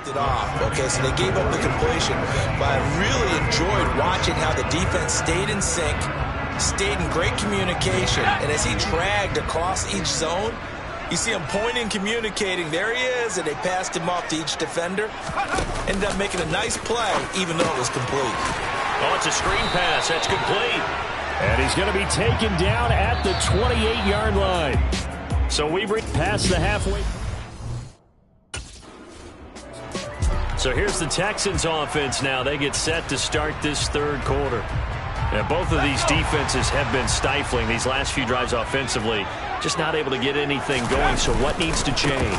it off. Okay, so they gave up the completion, but I really enjoyed watching how the defense stayed in sync, stayed in great communication, and as he dragged across each zone, you see him pointing, communicating. There he is, and they passed him off to each defender. Ended up making a nice play, even though it was complete. Oh, it's a screen pass. That's complete. And he's going to be taken down at the 28-yard line. So we bring past the halfway. So here's the Texans offense now. They get set to start this third quarter. And both of these defenses have been stifling these last few drives offensively. Just not able to get anything going. So what needs to change?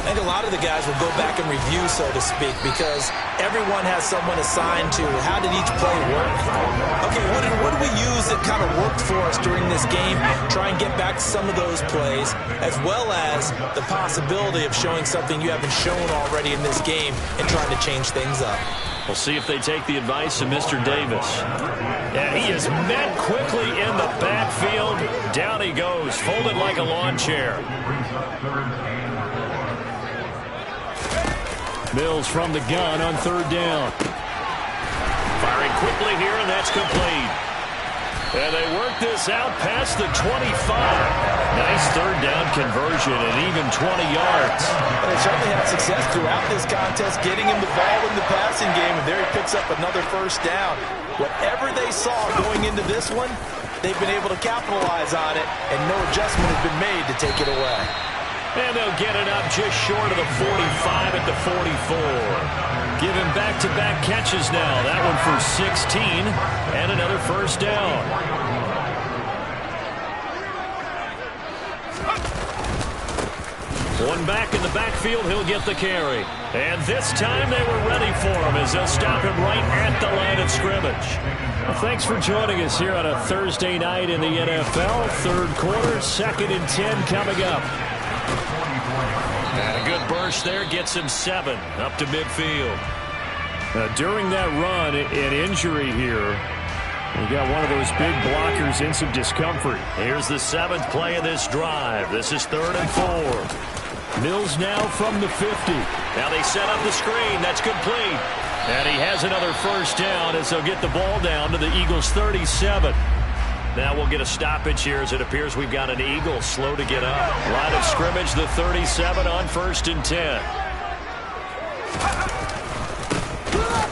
I think a lot of the guys will go back and review, so to speak, because everyone has someone assigned to how did each play work. Okay, what did we use that kind of worked for us during this game? Try and get back to some of those plays, as well as the possibility of showing something you haven't shown already in this game and trying to change things up. We'll see if they take the advice of Mr. Davis. And he is met quickly in the backfield. Down he goes, folded like a lawn chair. Mills from the gun on third down. Firing quickly here, and that's complete. And they work this out past the 25. Nice third down conversion and even 20 yards. They certainly had success throughout this contest, getting him the ball in the passing game, and there he picks up another first down. Whatever they saw going into this one, they've been able to capitalize on it, and no adjustment has been made to take it away. And they'll get it up just short of the 45 at the 44. Give him back-to-back catches now. That one for 16 and another first down. One back in the backfield, he'll get the carry. And this time they were ready for him as they'll stop him right at the line of scrimmage. Well, thanks for joining us here on a Thursday night in the NFL. Third quarter, 2nd and 10 coming up. And a good burst there gets him 7 up to midfield. During that run, an injury here. We got one of those big blockers in some discomfort. Here's the 7th play of this drive. This is 3rd and 4. Mills now from the 50. Now they set up the screen. That's complete. And he has another first down as they'll get the ball down to the Eagles' 37. Now we'll get a stoppage here as it appears we've got an Eagle slow to get up. Line of scrimmage, the 37 on 1st and 10.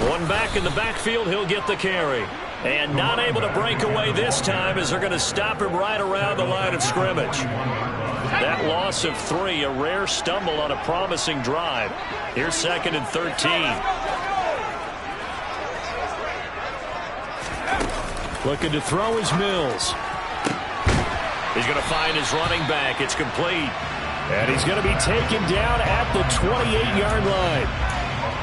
One back in the backfield, he'll get the carry. And not able to break away this time as they're going to stop him right around the line of scrimmage. That loss of 3, a rare stumble on a promising drive. Here's 2nd and 13. Looking to throw is Mills. He's going to find his running back. It's complete. And he's going to be taken down at the 28-yard line.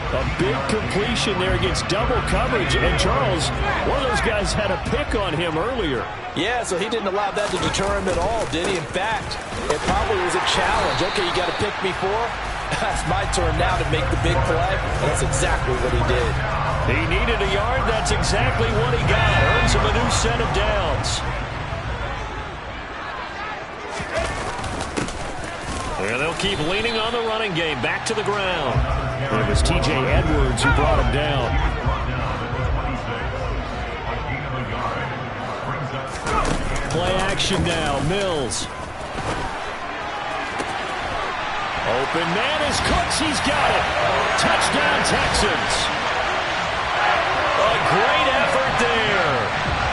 A big completion there against double coverage. And Charles, one of those guys had a pick on him earlier. Yeah, so he didn't allow that to deter him at all, did he? In fact, it probably was a challenge. Okay, you got to pick me for? It's my turn now to make the big play. And that's exactly what he did. He needed a yard. That's exactly what he got. Earns him a new set of downs. And they'll keep leaning on the running game. Back to the ground. It was T.J. Edwards who brought him down. Play action now. Mills. Open man is Cooks. He's got it. Touchdown, Texans. A great effort there.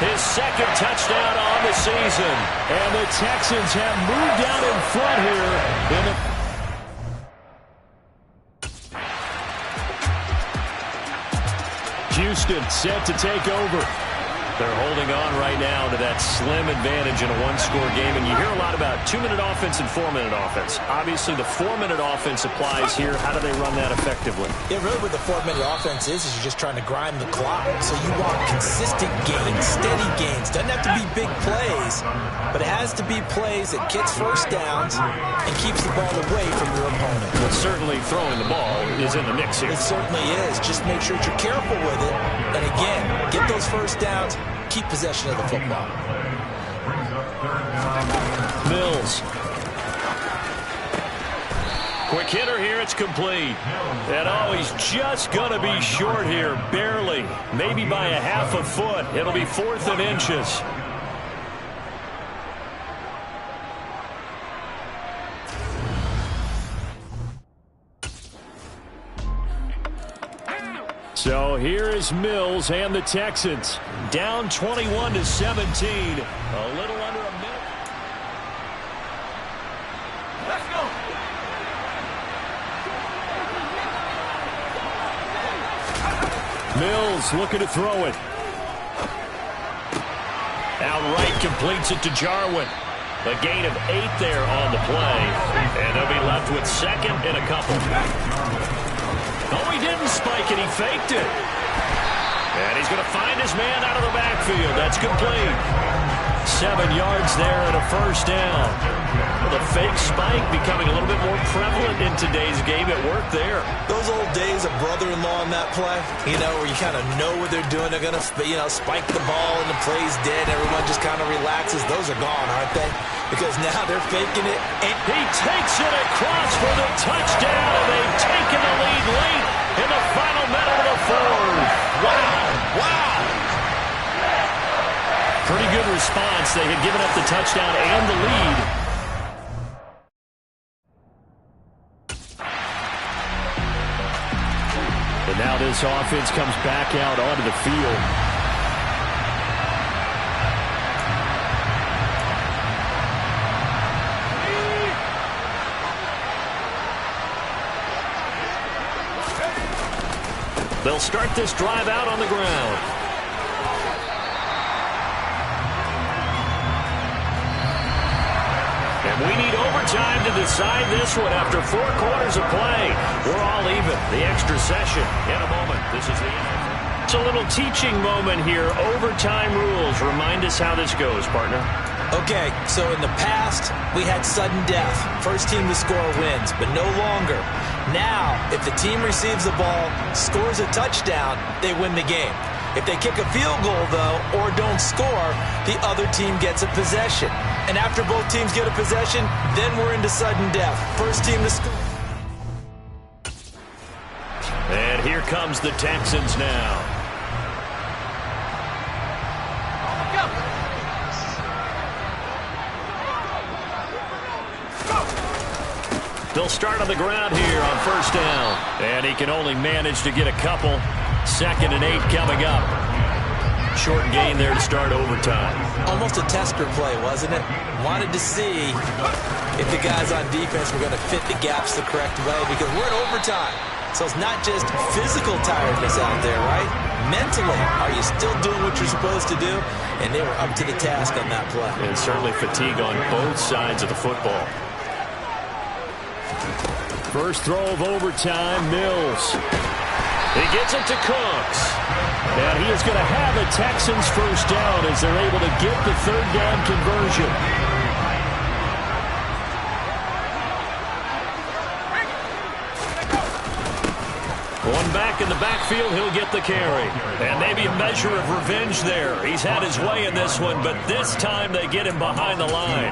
His 2nd touchdown on the season. And the Texans have moved out in front here. Houston set to take over. They're holding on right now to that slim advantage in a one-score game. And you hear a lot about 2-minute offense and 4-minute offense. Obviously, the 4-minute offense applies here. How do they run that effectively? Yeah, really what the 4-minute offense is you're just trying to grind the clock. So you want consistent gains, steady gains. Doesn't have to be big plays, but it has to be plays that gets first downs and keeps the ball away from your opponent. But certainly throwing the ball is in the mix here. It certainly is. Just make sure that you're careful with it. And again, get those first downs. Keep possession of the football. Mills. Quick hitter here, it's complete. And oh, he's just going to be short here, barely. Maybe by a half a foot. It'll be 4th and inches. So here is Mills and the Texans. Down 21-17. A little under a minute. Let's go. Mills looking to throw it. Outright completes it to Jarwin. A gain of 8 there on the play. And they'll be left with 2nd and a couple. Oh, he didn't spike it. He faked it. And he's going to find his man out of the backfield. That's complete. 7 yards there and a 1st down. Well, the fake spike becoming a little bit more prevalent in today's game. It worked there. Those old days of brother-in-law in that play, where you kind of know what they're doing. They're going to, spike the ball and the play's dead. Everyone just kind of relaxes. Those are gone, aren't they? Because now they're faking it. And he takes it across for the touchdown, and they've taken the lead late in the final minute of the 4th. Wow. Pretty good response. They had given up the touchdown and the lead. And now this offense comes back out onto the field. They'll start this drive out on the ground. And we need overtime to decide this one after 4 quarters of play. We're all even. The extra session in a moment. This is the end. It's a little teaching moment here. Overtime rules. Remind us how this goes, partner. Okay, so in the past, we had sudden death. First team to score wins, but no longer. Now, if the team receives the ball, scores a touchdown, they win the game. If they kick a field goal, though, or don't score, the other team gets a possession. And after both teams get a possession, then we're into sudden death. First team to score. And here comes the Texans now. They'll start on the ground here on 1st down. And he can only manage to get a couple. 2nd and 8 coming up. Short gain there to start overtime. Almost a tester play, wasn't it? Wanted to see if the guys on defense were going to fit the gaps the correct way, because we're in overtime. So it's not just physical tiredness out there, right? Mentally, are you still doing what you're supposed to do? And they were up to the task on that play. And certainly fatigue on both sides of the football. First throw of overtime, Mills. He gets it to Cooks. And he is going to have a Texans 1st down as they're able to get the 3rd down conversion. One back in the backfield, he'll get the carry. And maybe a measure of revenge there. He's had his way in this one, but this time they get him behind the line.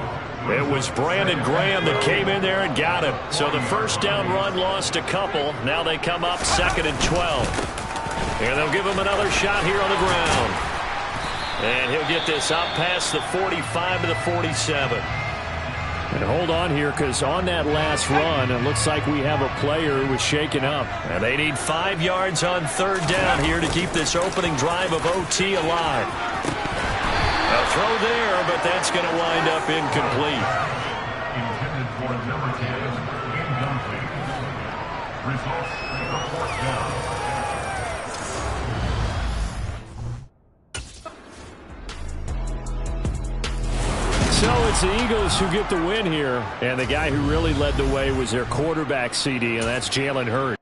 It was Brandon Graham that came in there and got him. So the 1st down run lost a couple. Now they come up 2nd and 12. And they'll give him another shot here on the ground. And he'll get this out past the 45 to the 47. And hold on here, because on that last run, it looks like we have a player who was shaken up. And they need 5 yards on 3rd down here to keep this opening drive of OT alive. A throw there, but that's going to wind up incomplete. Intended for number 10, incomplete. Results, 4th down. So it's the Eagles who get the win here. And the guy who really led the way was their quarterback, CD, and that's Jalen Hurts.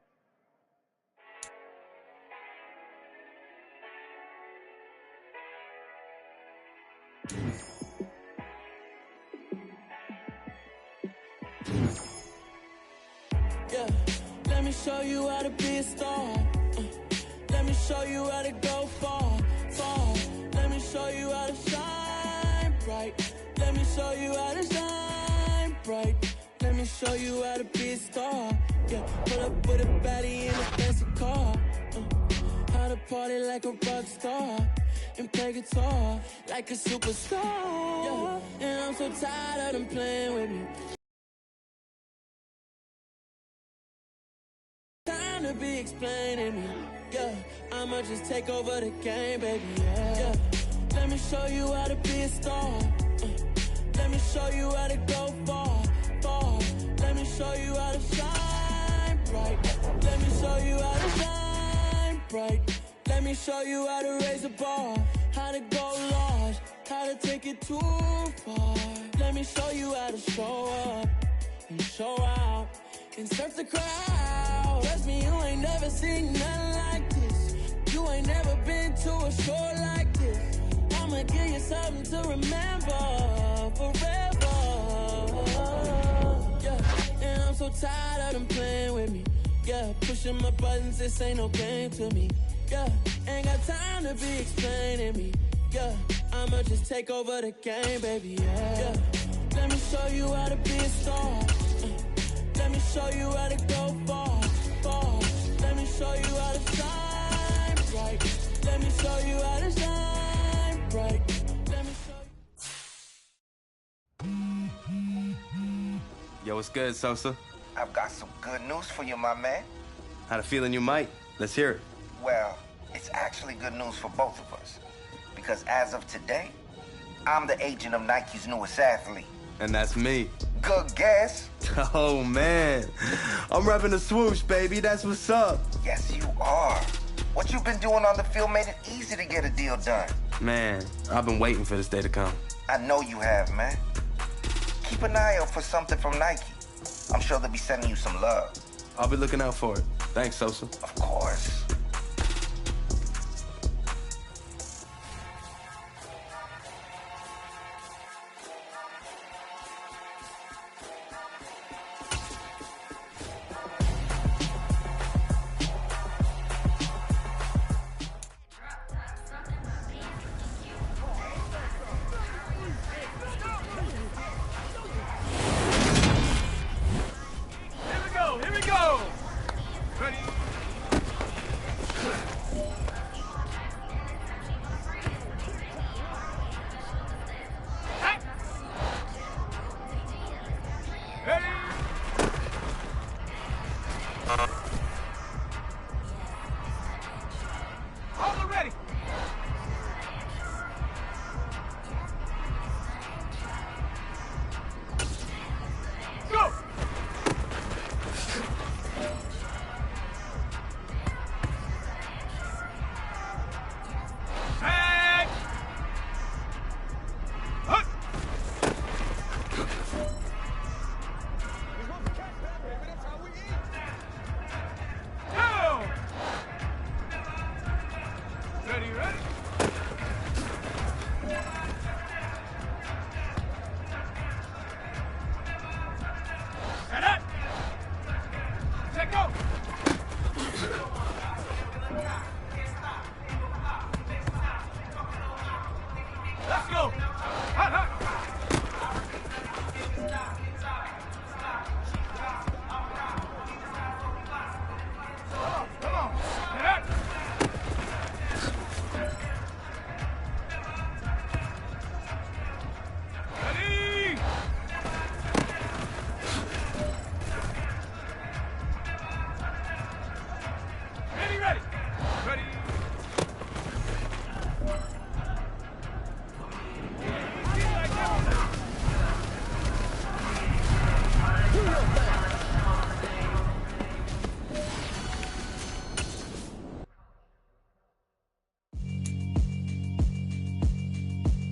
Yeah, let me show you how to be a star. Let me show you how to go far, far. Let me show you how to shine bright. Let me show you how to shine bright. Let me me show you how to be a star. Yeah, pull up with a baddie in a fancy car. How to party like a rock star and play guitar like a superstar. Yeah, and I'm so tired of them playing with me. Time to be explaining me. Yeah, I'ma just take over the game, baby. Yeah, let me show you how to be a star. Let me show you how to go far, far. Let me show you how to shine bright. Let me show you how to shine bright. Let me show you how to raise a bar, how to go large, how to take it too far. Let me show you how to show up and show out and surf the crowd. Trust me, you ain't never seen nothing like this. You ain't never been to a show like this. I'ma give you something to remember forever. Yeah, and I'm so tired of them playing with me. Yeah, pushing my buttons, this ain't no game to me. Yeah, ain't got time to be explaining me. Yeah, I'ma just take over the game, baby. Yeah, let me show you how to be a star. Let me show you how to go far, far. Let me show you how to shine bright. Let me show you how to shine bright. Let me show you. Yo, what's good, Sosa? I've got some good news for you, my man. Had a feeling you might. Let's hear it. Well, it's actually good news for both of us. Because as of today, I'm the agent of Nike's newest athlete. And that's me. Good guess. Oh, man. I'm repping the swoosh, baby. That's what's up. Yes, you are. What you've been doing on the field made it easy to get a deal done. Man, I've been waiting for this day to come. I know you have, man. Keep an eye out for something from Nike. I'm sure they'll be sending you some love. I'll be looking out for it. Thanks, Sosa. Of course.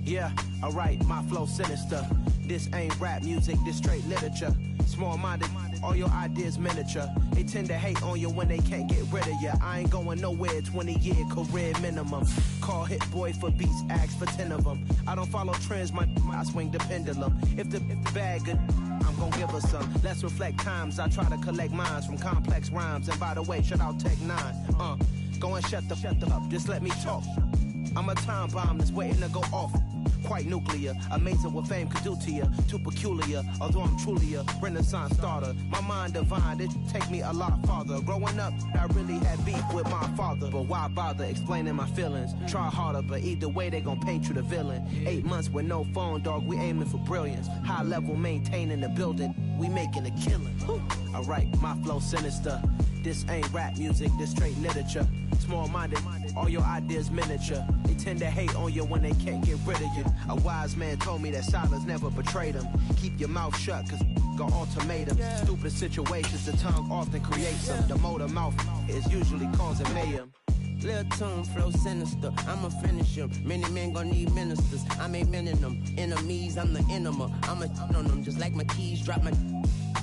Yeah, alright, my flow sinister. This ain't rap music, this straight literature. Small-minded, all your ideas miniature. They tend to hate on you when they can't get rid of you. I ain't going nowhere, 20-year career minimum. Call Hit Boy for beats, ask for 10 of them. I don't follow trends, I swing the pendulum. If the bag good, I'm gon' give her some. Let's reflect times, I try to collect minds from complex rhymes. And by the way, shout out Tech 9. Go and shut the up, just let me talk. I'm a time bomb that's waiting to go off. quite nuclear. Amazing what fame could do to you. Too peculiar, although I'm truly a Renaissance starter. My mind divine, it take me a lot farther. Growing up, I really had beef with my father. But why bother explaining my feelings? Try harder, but either way, they gon' paint you the villain. 8 months with no phone, dog, we aiming for brilliance. High level maintaining the building, we making a killing. Alright, my flow sinister. This ain't rap music, this straight literature. Small-minded, all your ideas miniature. They tend to hate on you when they can't get rid of you. A wise man told me that silence never betrayed him. Keep your mouth shut, cause got ultimatums. Stupid situations, the tongue often creates them. The motor mouth is usually causing mayhem. Lil' tune, flow sinister, I'ma finish him. Many men gon' need ministers, I ain't mending them. Enemies, I'm the enema, I'ma on them. Just like my keys, drop my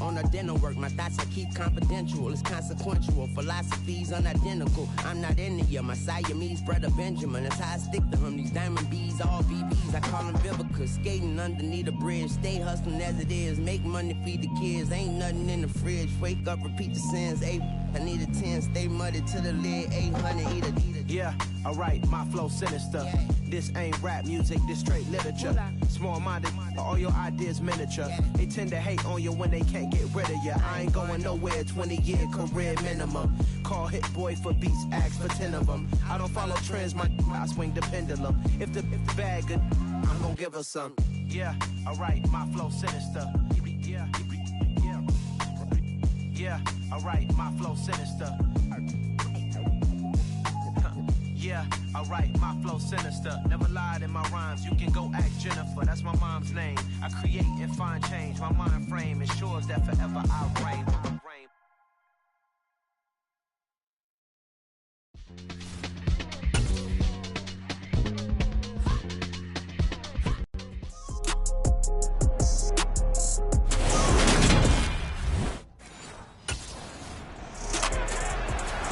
on a dinner work. My thoughts I keep confidential, it's consequential. Philosophies unidentical, I'm not into you. My Siamese brother Benjamin, that's how I stick to him. These diamond bees, all BBs, I call them Vivica. Skating underneath a bridge, stay hustling as it is. Make money, feed the kids, ain't nothing in the fridge. Wake up, repeat the sins, I need a 10, stay muddy to the lid, 800, eat a. Yeah, alright, my flow sinister. This ain't rap music, this straight literature. Small-minded, all your ideas miniature. They tend to hate on you when they can't get rid of you. I ain't going nowhere, 20-year career minimum. Call Hit Boy for beats, ask for 10 of them. I don't follow trends, I swing the pendulum. If the bag good, I'm gonna give her some. Yeah, alright, my flow sinister. Yeah, alright, my flow sinister. Yeah, alright, my flow sinister. Never lied in my rhymes, you can go ask Jennifer. That's my mom's name. I create and find change. My mind frame ensures that forever I reign.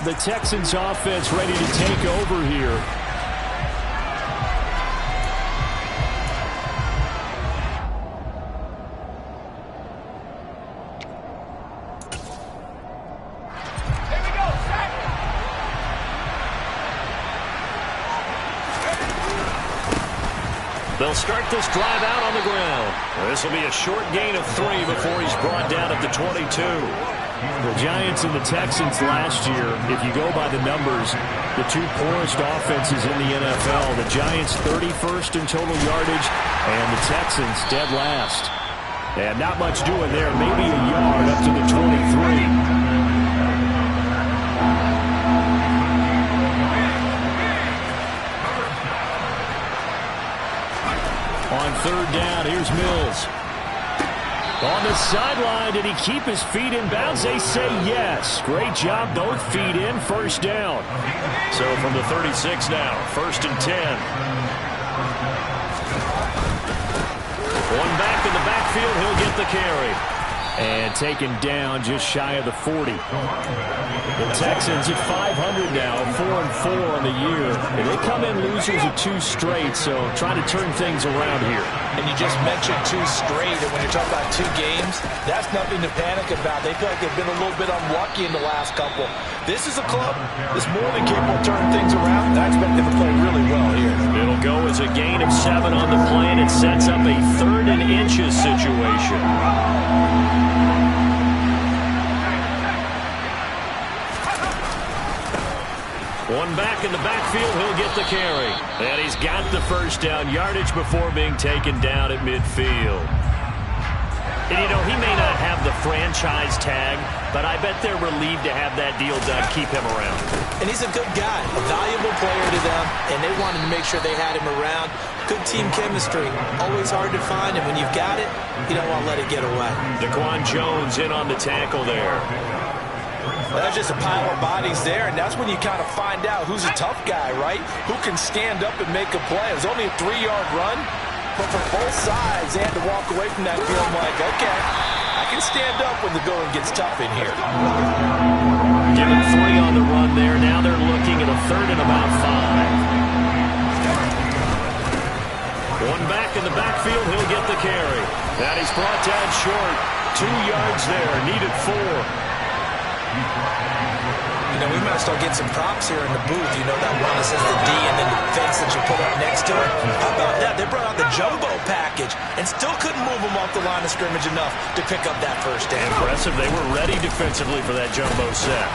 The Texans offense ready to take over here. They'll start this drive out on the ground. This will be a short gain of 3 before he's brought down at the 22. The Giants and the Texans last year, if you go by the numbers, the two poorest offenses in the NFL. The Giants 31st in total yardage, and the Texans dead last. And not much doing there, maybe a yard up to the 23. On third down, here's Mills. On the sideline, did he keep his feet in bounds? They say yes. Great job, both feet in, first down. So from the 36 now, 1st and 10. One back in the backfield, he'll get the carry. And taken down just shy of the 40. The Texans at 500 now, 4-4 on the year. And they come in losers of 2 straight, so trying to turn things around here. And you just mentioned 2 straight, and when you're talking about 2 games, that's nothing to panic about. They feel like they've been a little bit unlucky in the last couple. This is a club that's more than capable of turning things around, and I expect them to play really well here. It'll go as a gain of 7 on the play, and it sets up a 3rd and inches situation. One back in the backfield, he'll get the carry. And he's got the first down yardage before being taken down at midfield. And, you know, he may not have the franchise tag, but I bet they're relieved to have that deal done, keep him around. And he's a good guy, a valuable player to them, and they wanted to make sure they had him around. Good team chemistry, always hard to find, and when you've got it, you don't want to let it get away. Daquan Jones in on the tackle there. That's just a pile of bodies there, and that's when you kind of find out who's a tough guy, right? Who can stand up and make a play. It was only a 3-yard run, but for both sides, they had to walk away from that feeling like, okay, I can stand up when the going gets tough in here. Given 3 on the run there, now they're looking at a 3rd and about 5. One back in the backfield, he'll get the carry. And he's brought down short. 2 yards there, needed 4. You know, we might start getting some props here in the booth. You know, that run this as the D and then the defense that you put up next to it. How about that? They brought out the jumbo package and still couldn't move them off the line of scrimmage enough to pick up that first down. Impressive. They were ready defensively for that jumbo set.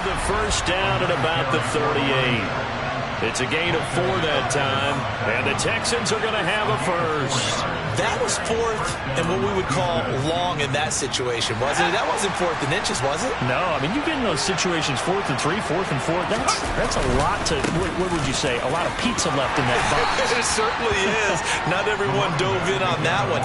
The first down at about the 38. It's a gain of 4 that time, and the Texans are going to have a first. That was 4th and what we would call long in that situation, wasn't it? That wasn't 4th and inches, was it? No, I mean, you get in those situations 4th and 3, 4th and 4. That's a lot to, what would you say, a lot of pizza left in that box. It certainly is. Not everyone dove in on that one.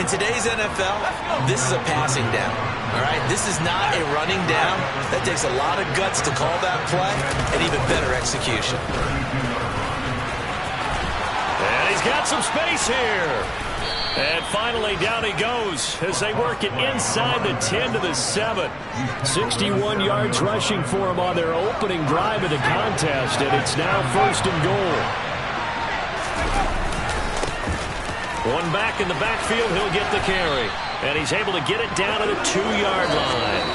In today's NFL, this is a passing down. All right, this is not a running down. That takes a lot of guts to call that play and even better execution. And he's got some space here. And finally down he goes as they work it inside the 10 to the 7. 61 yards rushing for him on their opening drive of the contest, and it's now 1st and goal. One back in the backfield, he'll get the carry. And he's able to get it down to the 2-yard line.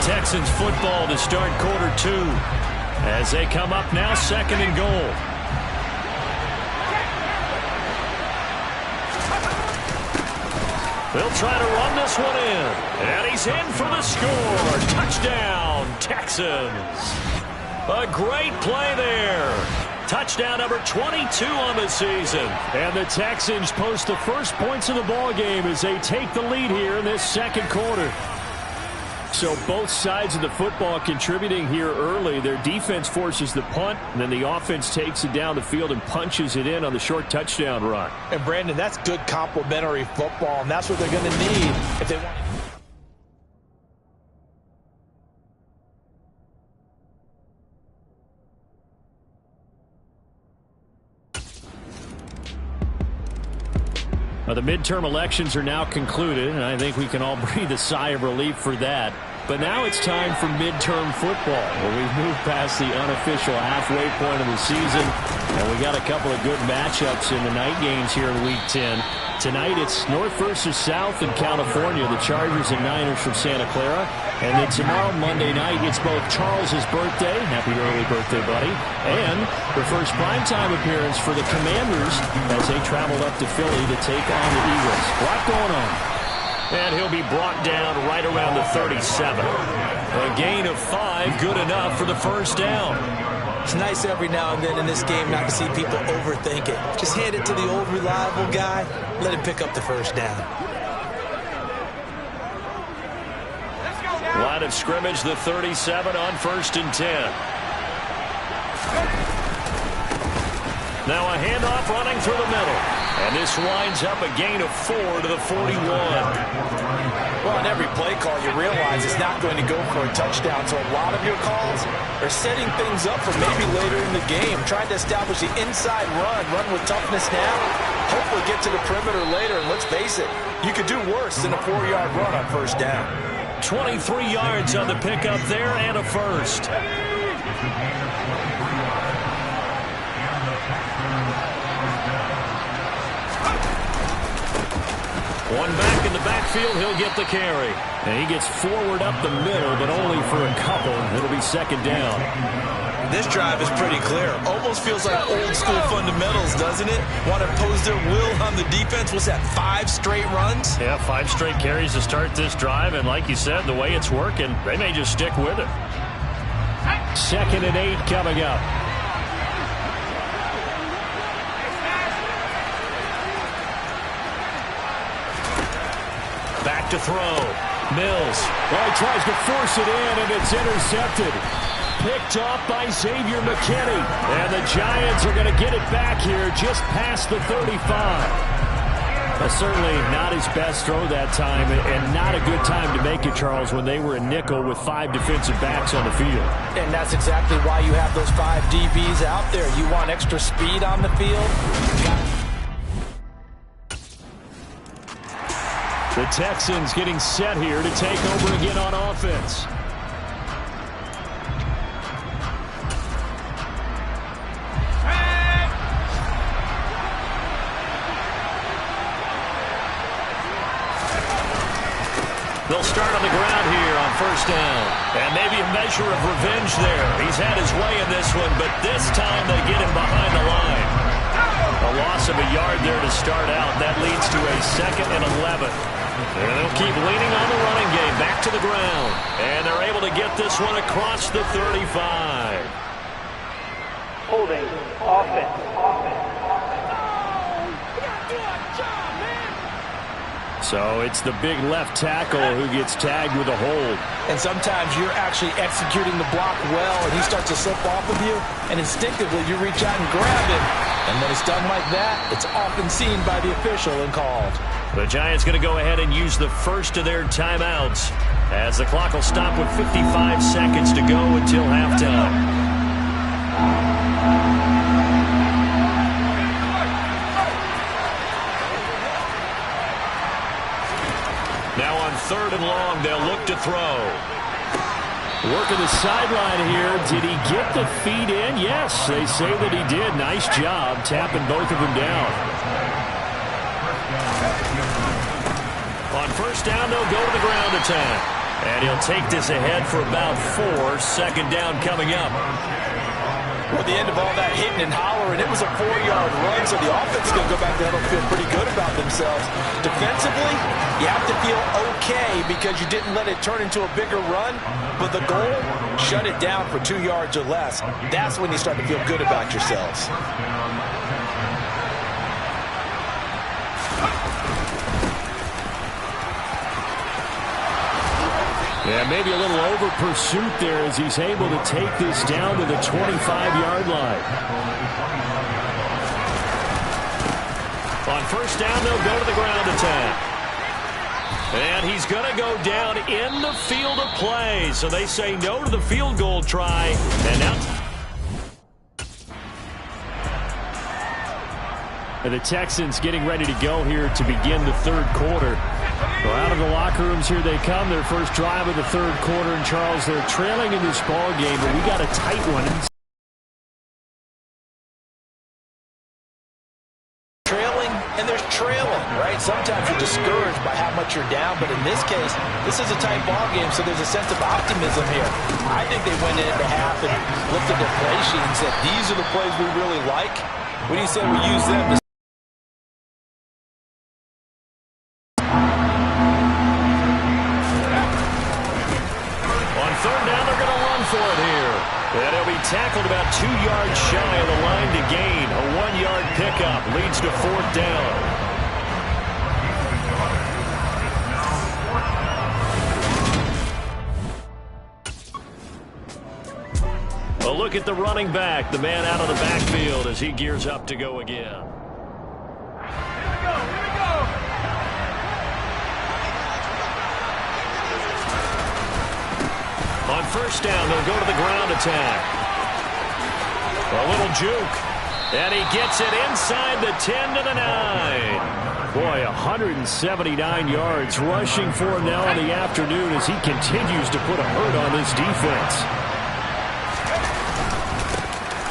Texans football to start quarter 2. As they come up now, 2nd and goal. They'll try to run this one in. And he's in for the score. Touchdown, Texans. A great play there. Touchdown number 22 on the season. And the Texans post the first points of the ball game as they take the lead here in this second quarter. So both sides of the football contributing here early. Their defense forces the punt, and then the offense takes it down the field and punches it in on the short touchdown run. And Brandon, that's good complementary football, and that's what they're going to need if they want. The midterm elections are now concluded, and I think we can all breathe a sigh of relief for that. But now it's time for midterm football, where we've moved past the unofficial halfway point of the season, and we got a couple of good matchups in the night games here in Week 10. Tonight it's North versus South in California, the Chargers and Niners from Santa Clara. And then tomorrow, Monday night, it's both Charles's birthday, happy early birthday, buddy, and the first primetime appearance for the Commanders as they travel up to Philly to take on the Eagles. A lot going on. And he'll be brought down right around the 37. A gain of 5, good enough for the first down. It's nice every now and then in this game not to see people overthink it. Just hand it to the old reliable guy, let him pick up the first down. Line of scrimmage, the 37 on 1st and 10. Now a handoff running through the middle. And this winds up a gain of 4 to the 41. Well, on every play call, you realize it's not going to go for a touchdown. So a lot of your calls are setting things up for maybe later in the game. Trying to establish the inside run with toughness now. Hopefully get to the perimeter later. And let's face it, you could do worse than a 4-yard run on first down. 23 yards on the pickup there and a first. One back in the backfield, he'll get the carry. And he gets forward up the middle, but only for a couple. It'll be 2nd down. This drive is pretty clear. Almost feels like old school fundamentals, doesn't it? Want to impose their will on the defense. What's that, 5 straight runs? Yeah, 5 straight carries to start this drive. And like you said, the way it's working, they may just stick with it. 2nd and 8 coming up. Back to throw. Mills. Well, he tries to force it in, and it's intercepted. Picked off by Xavier McKinney. And the Giants are going to get it back here just past the 35. Certainly not his best throw that time, and not a good time to make it, Charles, when they were in nickel with 5 defensive backs on the field. And that's exactly why you have those 5 DBs out there. You want extra speed on the field? The Texans getting set here to take over again on offense. They'll start on the ground here on first down. And maybe a measure of revenge there. He's had his way in this one, but this time they get him behind the line. A loss of a yard there to start out. That leads to a 2nd and 11. And they'll keep leaning on the running game back to the ground. And they're able to get this one across the 35. Holding offense. So it's the big left tackle who gets tagged with a hold. And sometimes you're actually executing the block well, and he starts to slip off of you, and instinctively you reach out and grab him. And when it's done like that, it's often seen by the official and called. The Giants going to go ahead and use the first of their timeouts as the clock will stop with 55 seconds to go until halftime. Now on 3rd and long, they'll look to throw. Working the sideline here. Did he get the feet in? Yes, they say that he did. Nice job tapping both of them down. On first down, they'll go to the ground attack. And he'll take this ahead for about 4. 2nd down coming up. Well, at the end of all that hitting and hollering, it was a 4-yard run, so the offense is going to go back there and feel pretty good about themselves. Defensively, you have to feel okay because you didn't let it turn into a bigger run, but the goal, shut it down for 2 yards or less. That's when you start to feel good about yourselves. Yeah, maybe a little over pursuit there as he's able to take this down to the 25-yard line. On first down, they'll go to the ground attack. And he's going to go down in the field of play. So they say no to the field goal try. And now the Texans getting ready to go here to begin the 3rd quarter. Well, out of the locker rooms here they come. Their first drive of the 3rd quarter. And Charles, they're trailing in this ball game, but we got a tight one. And there's trailing, right? Sometimes you're discouraged by how much you're down, but in this case, this is a tight ball game, so there's a sense of optimism here. I think they went into half and looked at their play sheet and said, these are the plays we really like. What do you say we use them to and he'll be tackled about 2 yards shy of the line to gain. A 1-yard pickup leads to 4th down. A look at the running back, the man out of the backfield as he gears up to go again. Here we go. On first down, they'll go to the ground attack. A little juke. And he gets it inside the 10 to the 9. Boy, 179 yards rushing for him now in the afternoon as he continues to put a hurt on this defense.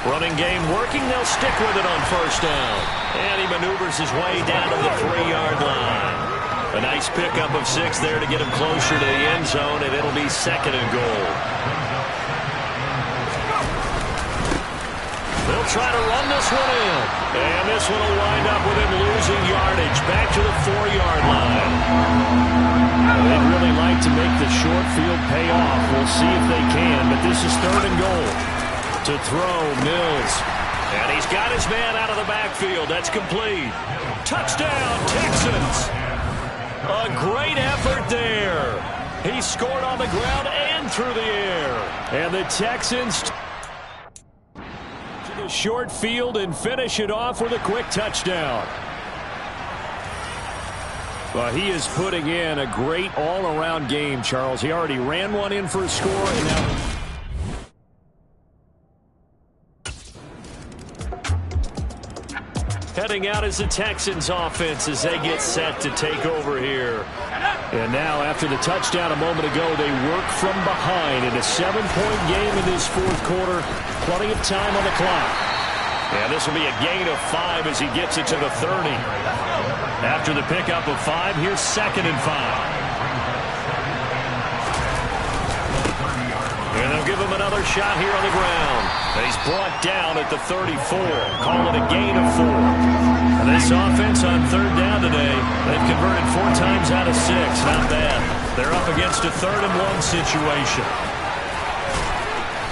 Running game working. They'll stick with it on first down. And he maneuvers his way down to the 3-yard line. A nice pickup of 6 there to get him closer to the end zone, and it'll be 2nd and goal. They'll try to run this one in. And this one will wind up with him losing yardage back to the 4-yard line. They'd really like to make the short field pay off. We'll see if they can, but this is 3rd and goal. To throw, Mills. And he's got his man out of the backfield. That's complete. Touchdown, Texans. A great effort there. He scored on the ground and through the air. And the Texans to the short field and finish it off with a quick touchdown. Well, he is putting in a great all-around game, Charles. He already ran one in for a score, and now heading out is the Texans offense as they get set to take over here. And now after the touchdown a moment ago, they work from behind in a 7-point game in this 4th quarter. Plenty of time on the clock. And this will be a gain of 5 as he gets it to the 30. After the pickup of 5, here's 2nd and 5. they'll give him another shot here on the ground. And he's brought down at the 34. Call it a gain of 4. And this offense on third down today, they've converted 4 times out of 6. Not bad. They're up against a 3rd-and-1 situation.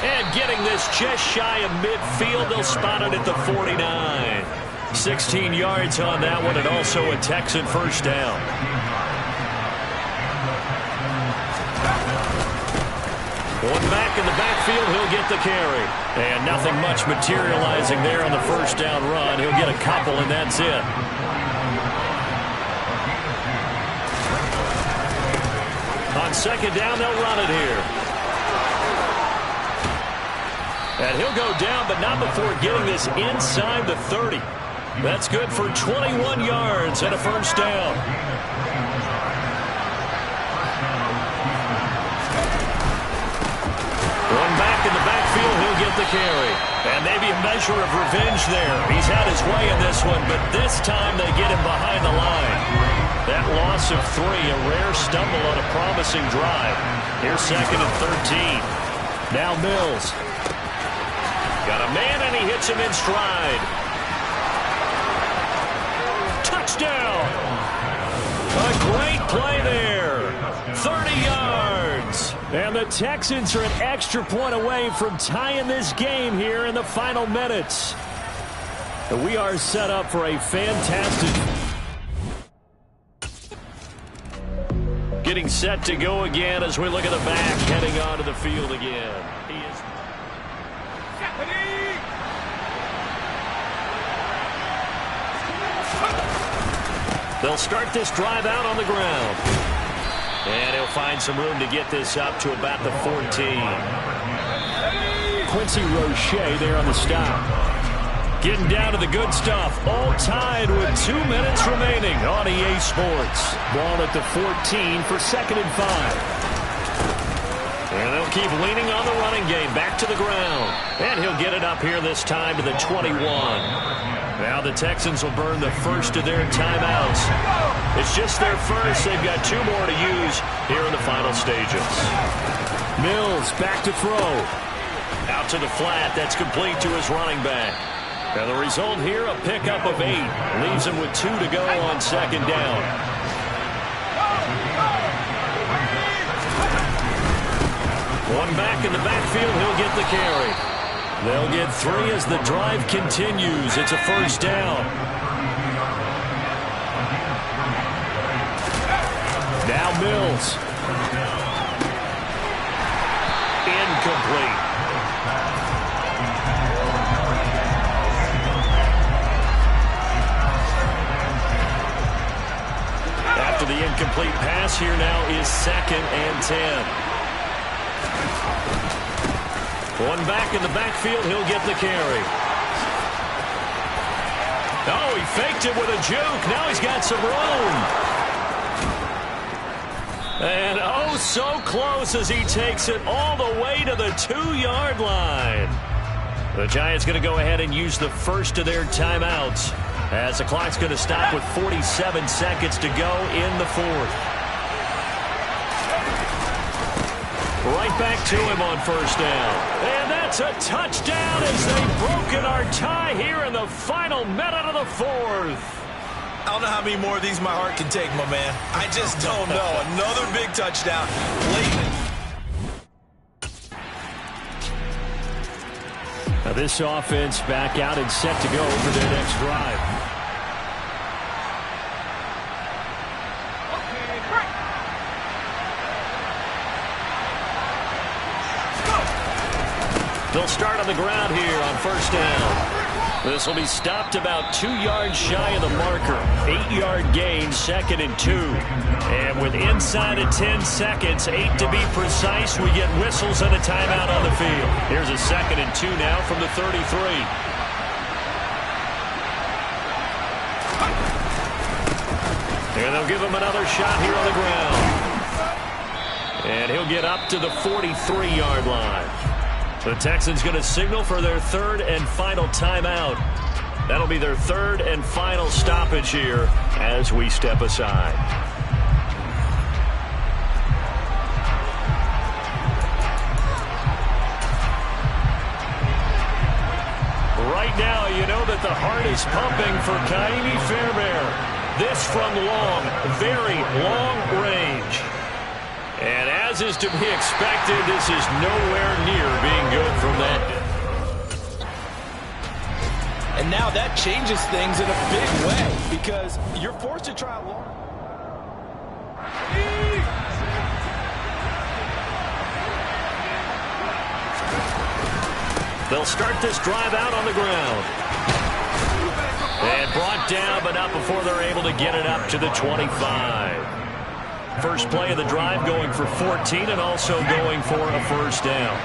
And getting this just shy of midfield, they'll spot it at the 49. 16 yards on that one, and also a Texan first down. One back in the backfield, he'll get the carry. And nothing much materializing there on the first down run. He'll get a couple, and that's it. On second down, they'll run it here. And he'll go down, but not before getting this inside the 30. That's good for 21 yards and a first down. One back in the backfield, he'll get the carry. And maybe a measure of revenge there. He's had his way in this one, but this time they get him behind the line. That loss of 3, a rare stumble on a promising drive. Here's 2nd and 13. Now Mills. Got a man, and he hits him in stride. Touchdown! A great play there. 30 yards. And the Texans are an extra point away from tying this game here in the final minutes. We are set up for a fantastic... Getting set to go again as we look at the back, heading onto the field again. He is... They'll start this drive out on the ground. And he'll find some room to get this up to about the 14. Quincy Roche there on the stop. Getting down to the good stuff. All tied with 2 minutes remaining on EA Sports. Ball at the 14 for 2nd and 5. And they'll keep leaning on the running game. Back to the ground. And he'll get it up here this time to the 21. Now the Texans will burn the first of their timeouts. It's just their first. They've got 2 more to use here in the final stages. Mills back to throw. Out to the flat. That's complete to his running back. And the result here, a pickup of 8. Leaves him with 2 to go on 2nd down. One back in the backfield. He'll get the carry. They'll get 3 as the drive continues. It's a first down. Now Mills. Incomplete. After the incomplete pass, here now is 2nd and 10. One back in the backfield, he'll get the carry. Oh, he faked it with a juke. Now he's got some room. And oh, so close as he takes it all the way to the 2-yard line. The Giants going to go ahead and use the first of their timeouts as the clock's going to stop with 47 seconds to go in the 4th. Right back to him on first down. And that's a touchdown as they've broken our tie here in the final minute of the 4th. I don't know how many more of these my heart can take, my man. I just don't know. Another big touchdown. Now this offense back out and set to go for their next drive. They'll start on the ground here on first down. This will be stopped about 2 yards shy of the marker. 8-yard gain, 2nd and 2. And with inside of 10 seconds, 8 to be precise, we get whistles and a timeout on the field. Here's a 2nd and 2 now from the 33. And they'll give him another shot here on the ground. And he'll get up to the 43-yard line. The Texans going to signal for their 3rd and final timeout. That'll be their 3rd and final stoppage here as we step aside. right now, you know that the heart is pumping for Kaimi Fairbairn. This from long, very long range. And as is to be expected, this is nowhere near being good from that. And now that changes things in a big way because you're forced to try a long. They'll start this drive out on the ground. And brought down, but not before they're able to get it up to the 25. First play of the drive going for 14 and also going for a first down.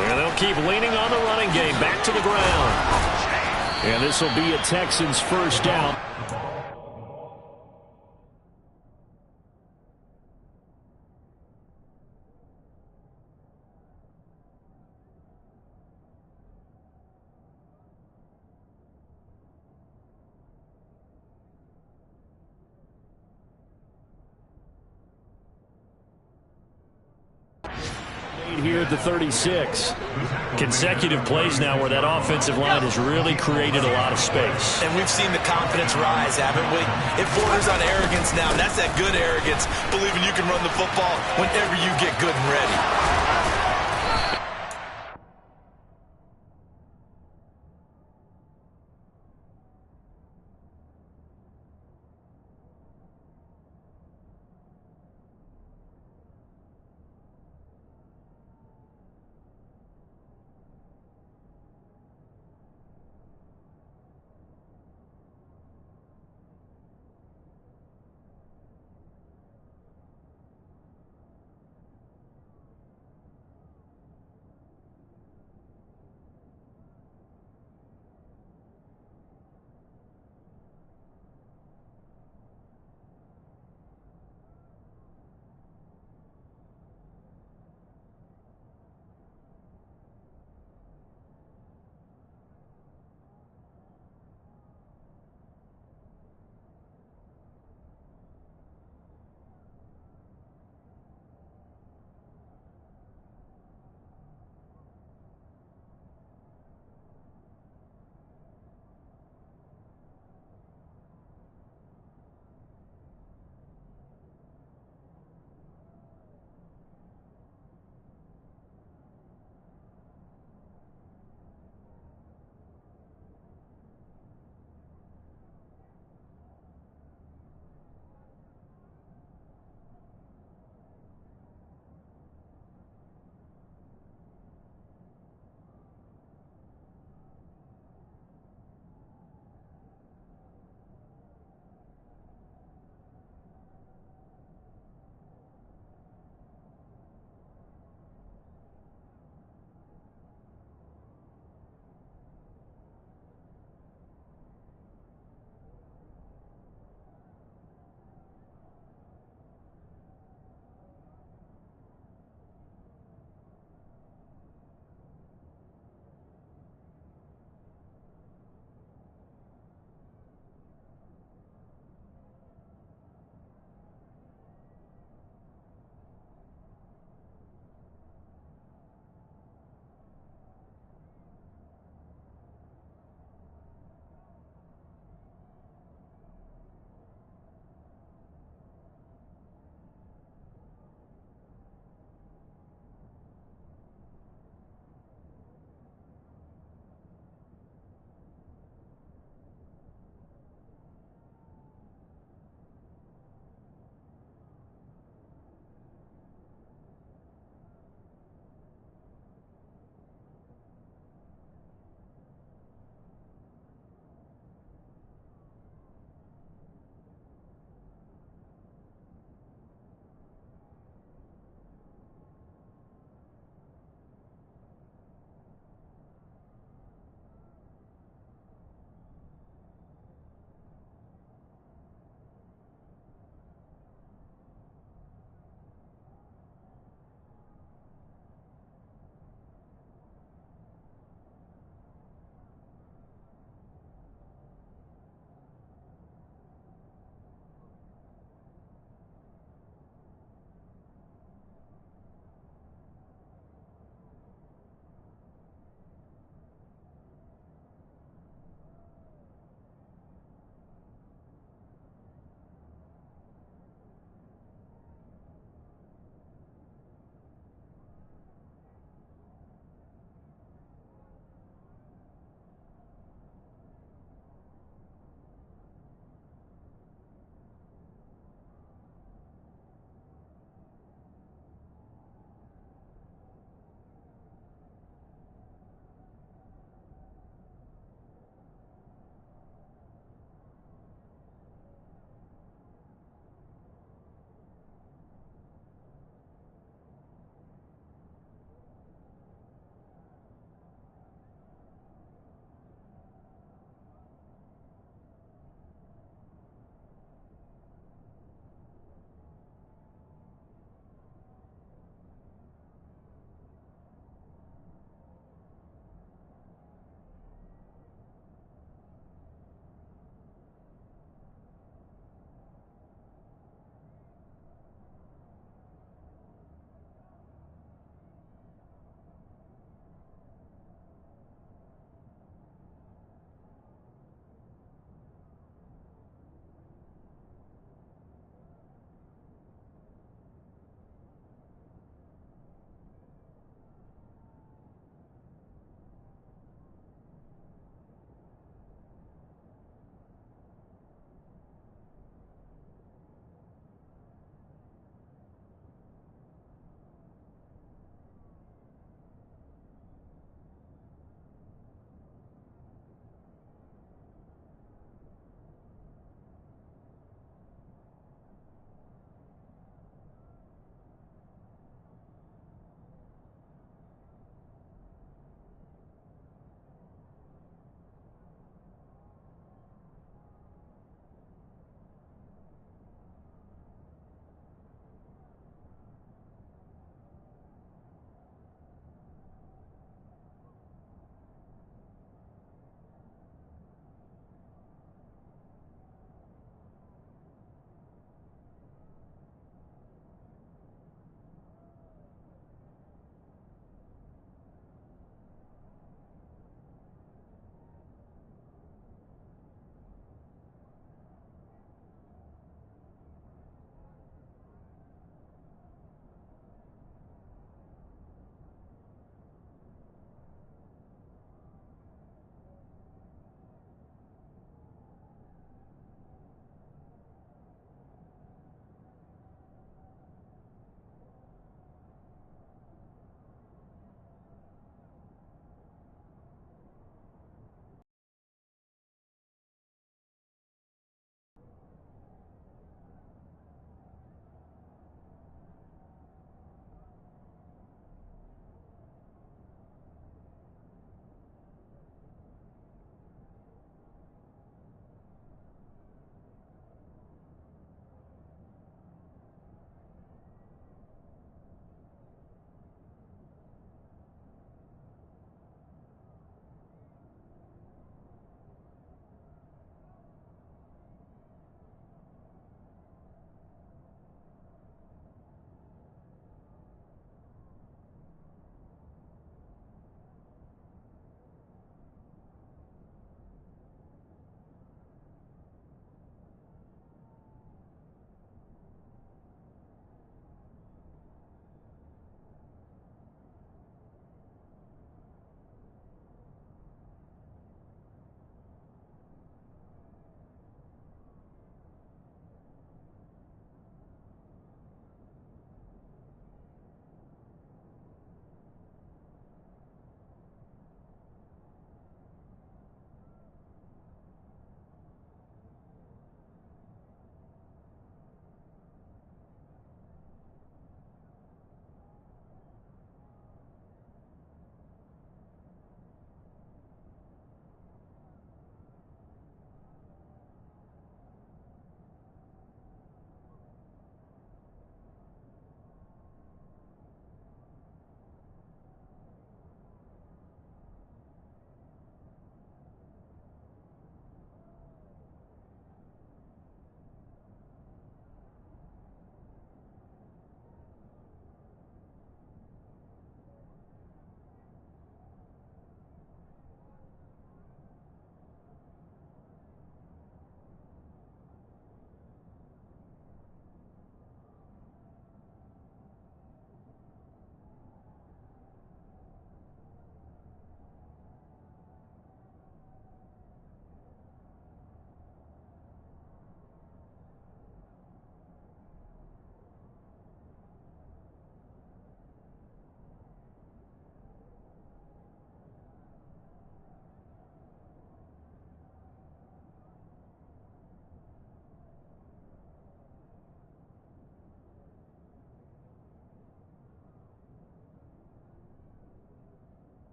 And they'll keep leaning on the running game. Back to the ground. And this will be a Texans first down. Here at the 36. Consecutive plays now where that offensive line has really created a lot of space. And we've seen the confidence rise, haven't we? It borders on arrogance now, and that's that good arrogance, believing you can run the football whenever you get good and ready.